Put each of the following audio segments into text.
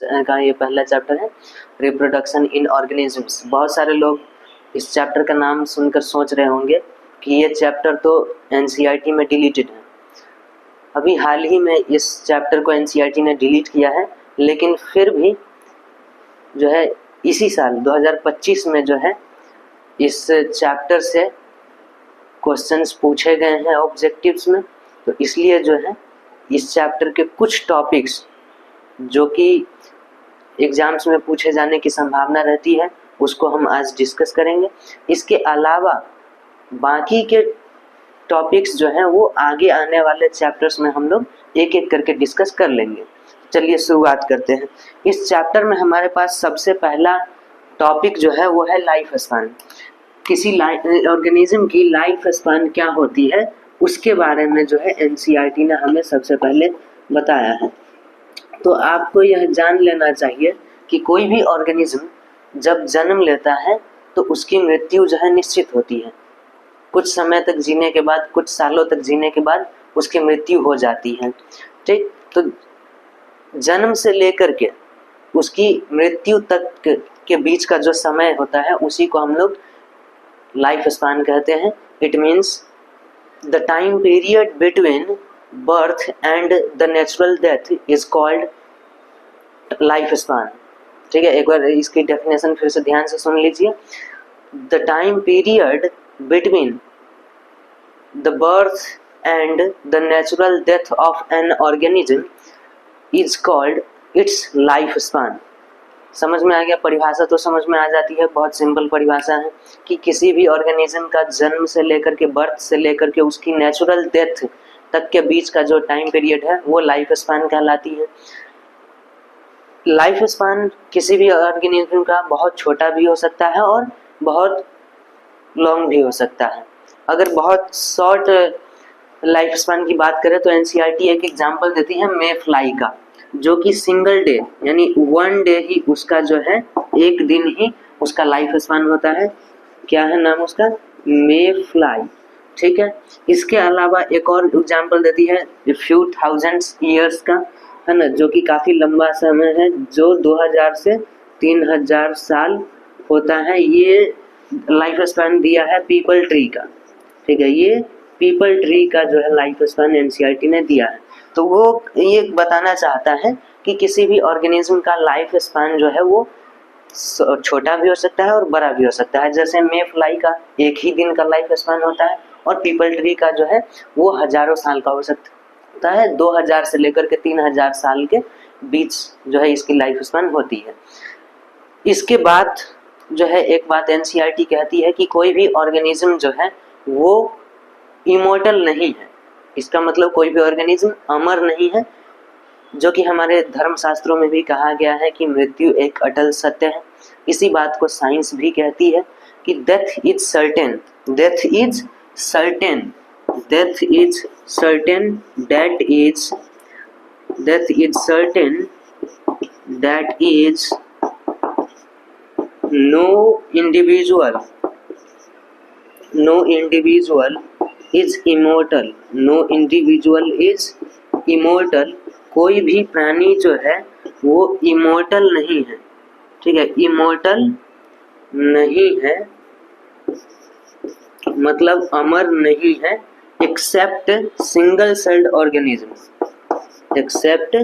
का ये पहला चैप्टर है रिप्रोडक्शन इन ऑर्गेनिजम्स। बहुत सारे लोग इस चैप्टर का नाम सुनकर सोच रहे होंगे कि ये चैप्टर तो एनसीईआरटी में डिलीटेड है। अभी हाल ही में इस चैप्टर को एनसीईआरटी ने डिलीट किया है, लेकिन फिर भी जो है इसी साल 2025 में जो है इस चैप्टर से क्वेश्चंस पूछे गए हैं ऑब्जेक्टिव्स में। तो इसलिए जो है इस चैप्टर के कुछ टॉपिक्स जो कि एग्जाम्स में पूछे जाने की संभावना रहती है उसको हम आज डिस्कस करेंगे। इसके अलावा बाकी के टॉपिक्स जो हैं वो आगे आने वाले चैप्टर्स में हम लोग एक एक करके डिस्कस कर लेंगे। चलिए शुरुआत करते हैं। इस चैप्टर में हमारे पास सबसे पहला टॉपिक जो है वो है लाइफ स्पान। किसी ऑर्गेनिज्म की लाइफ स्पान क्या होती है उसके बारे में जो है एनसीईआरटी ने हमें सबसे पहले बताया है। तो आपको यह जान लेना चाहिए कि कोई भी ऑर्गेनिज्म जब जन्म लेता है तो उसकी मृत्यु जो है निश्चित होती है। कुछ समय तक जीने के बाद, कुछ सालों तक जीने के बाद उसकी मृत्यु हो जाती है। ठीक, तो जन्म से लेकर के उसकी मृत्यु तक के बीच का जो समय होता है उसी को हम लोग लाइफ स्पान कहते हैं। It means the time period between birth and the natural death is called life span। ठीक है, एक बार इसकी डेफिनेशन फिर से ध्यान से सुन लीजिए। The time period between the birth and the natural death of an organism is called its life span। समझ में आ गया? परिभाषा तो समझ में आ जाती है, बहुत सिंपल परिभाषा है कि किसी भी ऑर्गेनिज्म का जन्म से लेकर के, बर्थ से लेकर के उसकी नेचुरल डेथ तक के बीच का जो टाइम पीरियड है वो लाइफ स्पान कहलाती है। लाइफ स्पान किसी भी ऑर्गेनिज्म का बहुत छोटा भी हो सकता है और बहुत लॉन्ग भी हो सकता है। अगर बहुत शॉर्ट लाइफ स्पान की बात करें तो एनसीईआरटी एक एग्जांपल देती है मे फ्लाई का, जो कि सिंगल डे यानी वन डे ही उसका जो है, एक दिन ही उसका लाइफ स्पान होता है। क्या है नाम उसका? मे फ्लाई। ठीक है, इसके अलावा एक और एग्जांपल देती है फ्यू थाउजेंड्स ईयर्स का, है ना, जो कि काफ़ी लंबा समय है, जो 2000 से 3000 साल होता है। ये लाइफ स्पैन दिया है पीपल ट्री का। ठीक है, ये पीपल ट्री का जो है लाइफ स्पैन एनसीईआरटी ने दिया है। तो वो ये बताना चाहता है कि किसी भी ऑर्गेनिज्म का लाइफ स्पैन जो है वो छोटा भी हो सकता है और बड़ा भी हो सकता है। जैसे मे फ्लाई का एक ही दिन का लाइफ स्पैन होता है और पीपल ट्री का जो है वो हजारों साल का हो सकता है। 2000 से लेकर के 3000 साल के बीच जो है इसकी लाइफ स्पैन होती है। इसके बाद जो है एक बात एनसीईआरटी कहती है कि कोई भी ऑर्गेनिज्म जो है वो इमॉर्टल नहीं है। इसका मतलब कोई भी ऑर्गेनिज्म अमर नहीं है, जो कि हमारे धर्मशास्त्रों में भी कहा गया है कि मृत्यु एक अटल सत्य है। इसी बात को साइंस भी कहती है कि death is certain, death is certain, death is certain, death is certain, that is no individual is immortal, no individual is immortal. कोई भी प्राणी जो है वो इमोर्टल नहीं है। ठीक है, इमोर्टल नहीं है मतलब अमर नहीं है, except single celled organism, except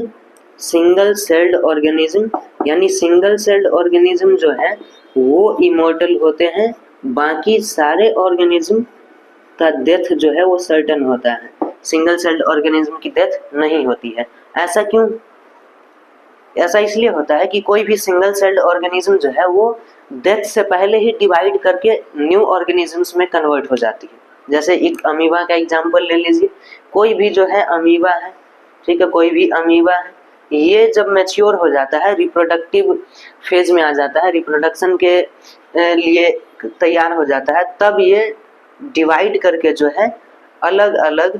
single celled organism, यानी सिंगल सेल्ड ऑर्गेनिज्म जो है वो इमोर्टल होते हैं। बाकी सारे ऑर्गेनिज्म का डेथ जो है वो सर्टेन होता है, सिंगल सेल्ड ऑर्गेनिज्म की डेथ नहीं होती है। ऐसा क्यों? ऐसा इसलिए होता है कि कोई भी सिंगल सेल्ड ऑर्गेनिज्म जो है वो डेथ से पहले ही डिवाइड करके न्यू ऑर्गेनिजम्स में कन्वर्ट हो जाती है। जैसे एक अमीबा का एग्जांपल ले लीजिए। कोई भी जो है अमीबा है, ठीक है, कोई भी अमीबा है, ये जब मैच्योर हो जाता है, रिप्रोडक्टिव फेज में आ जाता है, रिप्रोडक्शन के लिए तैयार हो जाता है, तब ये डिवाइड करके जो है अलग अलग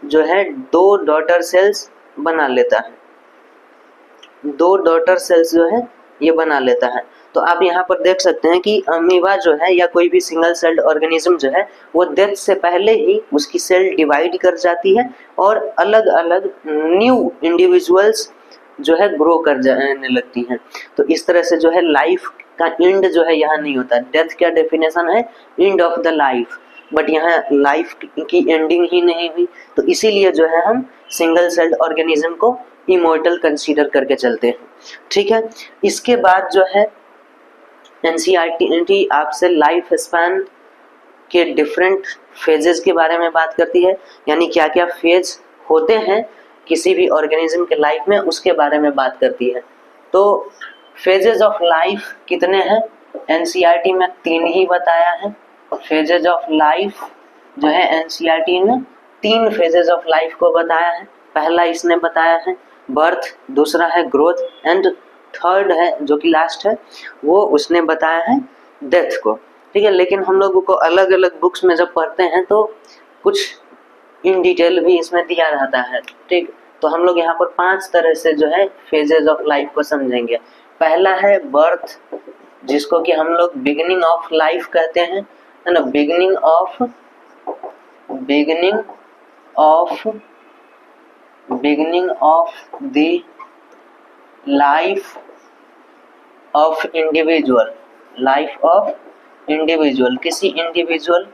जो है दो डॉटर सेल्स बना लेता है, दो डॉटर सेल्स जो है ये बना लेता है। तो आप यहाँ पर देख सकते हैं कि अमीबा जो है या कोई भी सिंगल सेल्ड ऑर्गेनिज्म जो है वो डेथ से पहले ही उसकी सेल डिवाइड कर जाती है और अलग अलग न्यू इंडिविजुअल्स जो है ग्रो कर जाने लगती हैं। तो इस तरह से जो है लाइफ का एंड जो है यहाँ नहीं होता। डेथ क्या डेफिनेशन है? End of the life, but यहाँ लाइफ की एंडिंग ही नहीं हुई, तो इसीलिए जो है हम सिंगल सेल्ड ऑर्गेनिज्म को इमॉर्टल कंसीडर करके चलते हैं। ठीक है, इसके बाद जो है एनसीईआरटी आपसे लाइफ स्पैन के डिफरेंट फेजेस के बारे में बात करती है, यानी क्या क्या फेज होते हैं किसी भी ऑर्गेनिज्म के लाइफ में, उसके बारे में बात करती है। तो फेजेस ऑफ लाइफ कितने हैं? एनसीईआरटी में 3 ही बताया है। फेजेस ऑफ लाइफ जो है एनसीईआरटी में 3 फेजेस ऑफ लाइफ को बताया है। पहला इसने बताया है बर्थ, दूसरा है ग्रोथ, एंड थर्ड है जो कि लास्ट है वो उसने बताया है डेथ को। ठीक है, लेकिन हम लोगों को अलग अलग बुक्स में जब पढ़ते हैं तो कुछ इन डिटेल भी इसमें दिया रहता है। ठीक, तो हम लोग यहाँ पर 5 तरह से जो है फेजेस ऑफ लाइफ को समझेंगे। पहला है बर्थ, जिसको कि हम लोग बिगिनिंग ऑफ लाइफ कहते हैं, है ना। Beginning of the life of individual, किसी इंडिविजुअल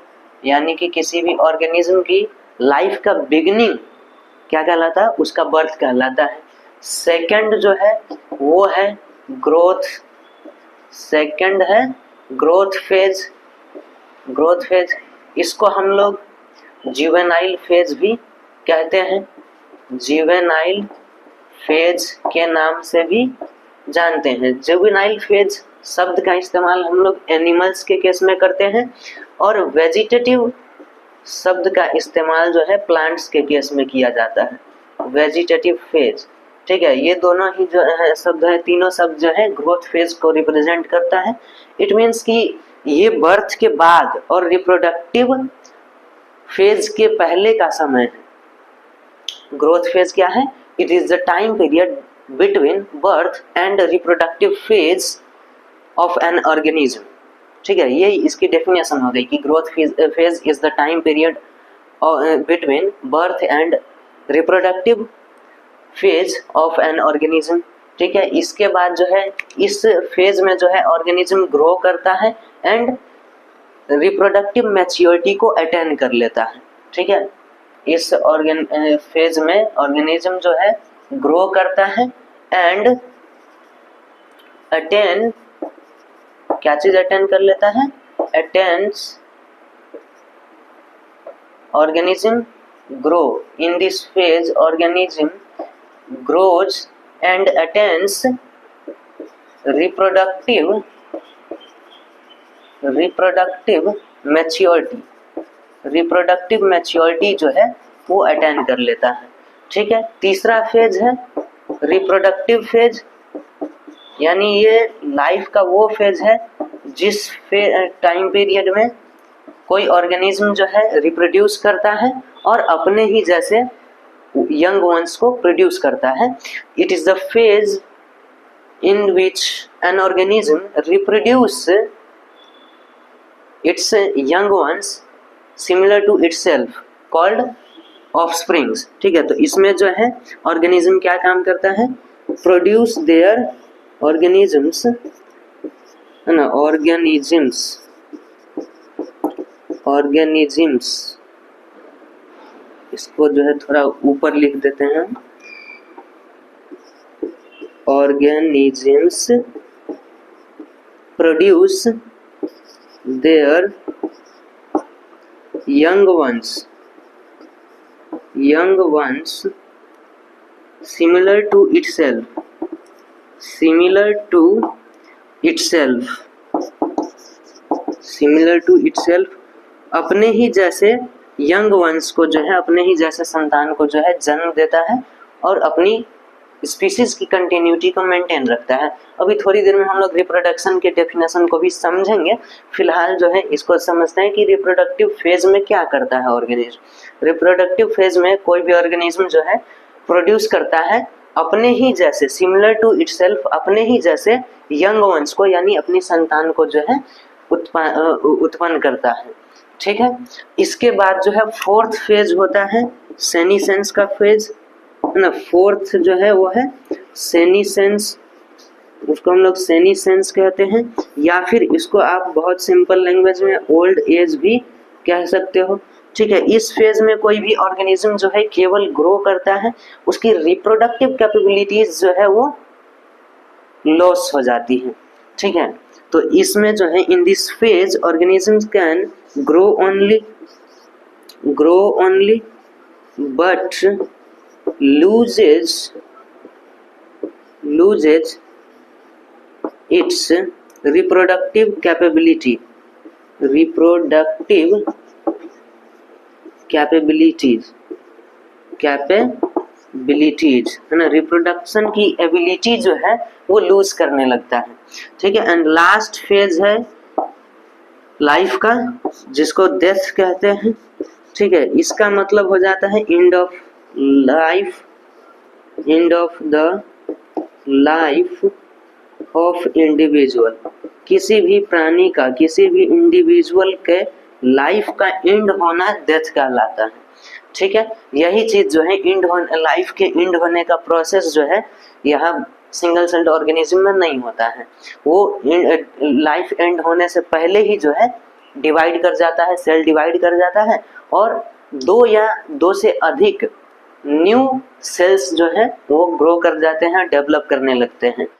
यानी कि किसी भी ऑर्गेनिज्म की लाइफ का बिगिनिंग क्या कहलाता है? उसका बर्थ कहलाता है। सेकंड जो है वो है ग्रोथ, सेकंड है ग्रोथ फेज। इसको हम लोग जुवेनाइल फेज भी कहते हैं, जुवेनाइल फेज के नाम से भी जानते हैं। जुवेनाइल फेज शब्द का इस्तेमाल हम लोग एनिमल्स के केस में करते हैं, और वेजिटेटिव शब्द का इस्तेमाल जो है प्लांट्स के केस में किया जाता है, वेजिटेटिव फेज। ठीक है, ये दोनों ही जो है शब्द है, तीनों शब्द जो है ग्रोथ फेज को रिप्रेजेंट करता है। इट मीन्स कि ये बर्थ के बाद और रिप्रोडक्टिव फेज के पहले का समय है। ग्रोथ फेज क्या है? It is the time period between birth and reproductive phase of an organism. ठीक है, ये इसकी डेफिनेशन हो गई कि growth phase is the time period between birth and reproductive phase of an organism. ठीक है, इसके बाद जो है इस फेज में जो है ऑर्गेनिज्म ग्रो करता है एंड रिप्रोडक्टिव मैच्योरिटी को अटेन कर लेता है। ठीक है, इस फेज में ऑर्गेनिज्म जो है ग्रो करता है एंड अटेन, क्या चीज अटेन कर लेता है? Attains, organism grow in this phase, organism grows and attains reproductive maturity जो है वो अटेन कर लेता है। ठीक है, तीसरा फेज है रिप्रोडक्टिव फेज, यानी ये लाइफ का वो फेज है जिस टाइम पीरियड में कोई ऑर्गेनिज्म जो है रिप्रोड्यूस करता है और अपने ही जैसे यंग वंस को प्रोड्यूस करता है। It is the phase in which an organism reproduce its young ones similar to itself called offsprings. ठीक है, तो इसमें जो है ऑर्गेनिज्म क्या काम करता है? प्रोड्यूस देयर ऑर्गेनिजम्स, है ना, ऑर्गेनिजम्स इसको जो है थोड़ा ऊपर लिख देते हैं, organisms produce their young ones similar to itself, अपने ही जैसे यंग वंस को जो है, अपने ही जैसे संतान को जो है जन्म देता है और अपनी स्पीसीज की कंटिन्यूटी को मेंटेन रखता है। अभी थोड़ी देर में हम लोग रिप्रोडक्शन के डेफिनेशन को भी समझेंगे। फिलहाल जो है इसको समझते हैं कि रिप्रोडक्टिव फेज में क्या करता है ऑर्गेनिज्म। रिप्रोडक्टिव फेज में कोई भी ऑर्गेनिज्म जो है प्रोड्यूस करता है अपने ही जैसे, सिमिलर टू इटसेल्फ, अपने ही जैसे यंग वंस को, यानी अपनी संतान को जो है उत्पन्न करता है। ठीक है, इसके बाद जो है फोर्थ फेज होता है सेनीसेंस का फेज, है ना। फोर्थ जो है वो है सेनिसेंस, उसको हम लोग सेनिसेंस कहते हैं, या फिर इसको आप बहुत सिंपल लैंग्वेज में ओल्ड एज भी कह सकते हो। ठीक है, इस फेज में कोई भी ऑर्गेनिज्म जो है केवल ग्रो करता है, उसकी रिप्रोडक्टिव कैपेबिलिटीज जो है वो लॉस हो जाती है। ठीक है, तो इसमें जो है in this phase organisms can grow only but loses its reproductive capabilities है ना, रिप्रोडक्शन की एबिलिटी जो है वो लूज करने लगता है। ठीक है, एंड लास्ट फेज है लाइफ का, जिसको डेथ कहते हैं। ठीक है, इसका मतलब हो जाता है end of the life of individual. किसी भी प्राणी का, किसी भी इंडिविजुअल के लाइफ का एंड होना डेथ कहलाता है। ठीक है, यही चीज जो है लाइफ के एंड होने का प्रोसेस जो है यहाँ सिंगल सेल्ड ऑर्गेनिज्म में नहीं होता है। वो लाइफ एंड होने से पहले ही जो है डिवाइड कर जाता है, सेल डिवाइड कर जाता है, और दो या दो से अधिक न्यू सेल्स जो है वो ग्रो कर जाते हैं, डेवलप करने लगते हैं।